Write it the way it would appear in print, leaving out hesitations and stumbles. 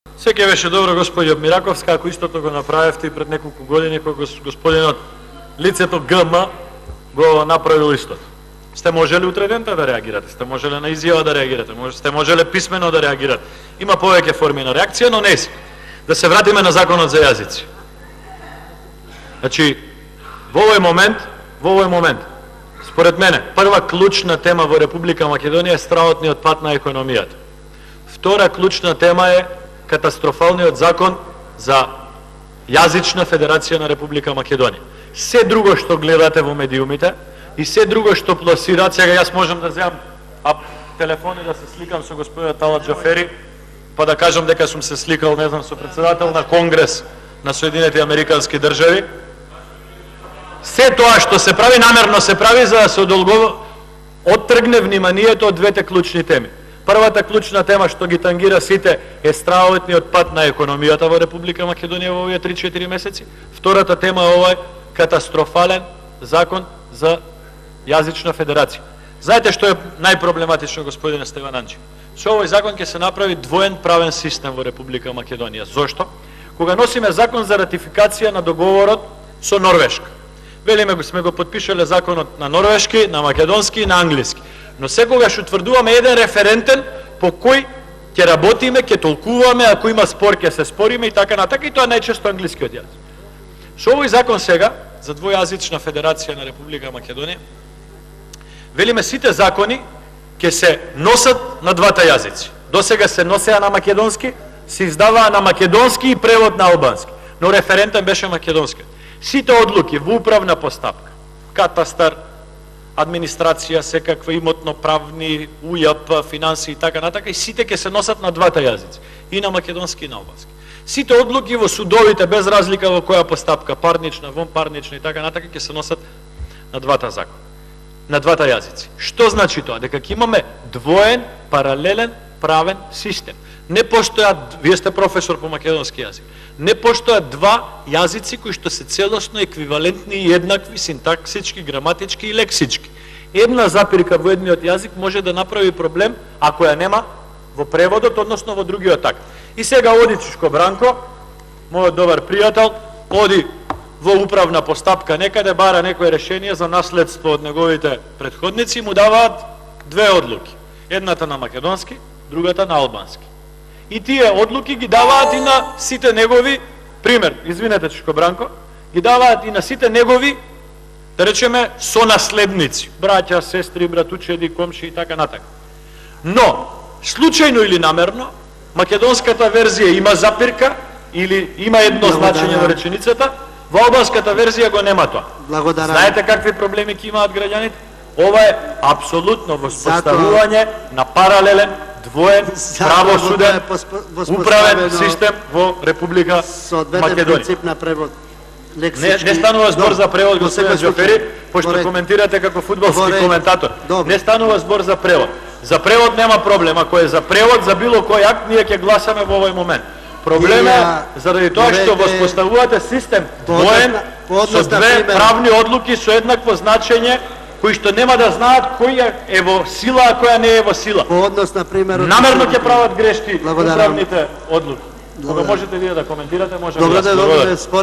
Секој беше добро, господјо Мираковска, ако истото го направевте и пред неколку години, кога господинот лицето ГМ го направил истото. Сте можеле утре дента да реагирате, сте можеле на изјава да реагирате, сте можеле писмено да реагирате. Има повеќе форми на реакција, но не си. Да се вратиме на законот за јазици. Значи, во овој момент, според мене, прва клучна тема во Република Македонија е страотниот пат на економијата. Втора клучна тема е катастрофалниот закон за јазична федерација на Република Македонија. Се друго што гледате во медиумите и се друго што пласираат, сега јас можам да земам телефон и да се сликам со господинот Талат Џафери, па да кажам дека сум се сликал, не знам, со председател на Конгрес на Соединетите Американски држави. Се тоа што се прави, намерно се прави за да се оттргне вниманието од двете клучни теми. Првата клучна тема што ги тангира сите е страотниот пат на економијата во Република Македонија во овие 3-4 месеци. Втората тема е овој катастрофален закон за јазична федерација. Знаете што е најпроблематично, господине Стевананчи? Со овој закон ќе се направи двоен правен систем во Република Македонија. Зошто? Кога носиме закон за ратификација на договорот со Норвешка. Велиме сме го подпишале законот на норвешки, на македонски и на англиски. Но секогаш утврдуваме еден референтен по кој ќе работиме, ќе толкуваме, ако има спор ќе се спориме и така натака, и тоа најчесто англискиот јазик. Со овој закон сега за двојазична федерација на Република Македонија, велиме сите закони ќе се носат на двата јазици. Досега се носеа на македонски, се издаваа на македонски и превод на албански, но референтен беше македонски. Сите одлуки во управна постапка, катастар, администрација, секаква имотно-правни, УЈП, финанси и така натака, и сите ќе се носат на двата јазици, и на македонски и на албански. Сите одлуки во судовите, без разлика во која постапка, парнична, вонпарнична и така натака, ќе се носат на двата закона, на двата јазици. Што значи тоа? Дека ќе имаме двоен, паралелен правен систем. Не постојат, вие сте професор по македонски јазик, не постојат два јазици кои што се целосно еквивалентни и еднакви синтаксички, граматички и лексички. Една запирка во едниот јазик може да направи проблем ако ја нема во преводот, односно во другиот так. И сега оди Чичко Бранко, мојот добар пријател, оди во управна постапка некаде, бара некое решение за наследство од неговите претходници, му даваат две одлуки. Едната на македонски, другата на албански. И тие одлуки ги даваат и на сите негови, пример, извинете Чичко Бранко, ги даваат и на сите негови, да речеме, сонаследници, браќа, сестри, братучеди, комши и така натака. Но, случајно или намерно, македонската верзија има запирка или има едно значење во реченицата, во албанската верзија го нема тоа. Знаете какви проблеми ќе имаат граѓаните? Ова е апсолутно воспоставување на паралелен, двоен, правосуден, управен систем во Република Македонија. Не станува збор за превод, господин Џафери, пошто коментирате како фудбалски коментатор. Не станува збор за превод. За превод нема проблем. Ако е за превод, за било кој акт, ние ќе гласаме во овој момент. Проблем е заради тоа што воспоставувате систем двоен, со две правни одлуки со еднакво значење, кои што нема да знаат која е во сила, а која не е во сила. Намерно ќе прават грешки управните одлуки. Кога можете вие да коментирате, може да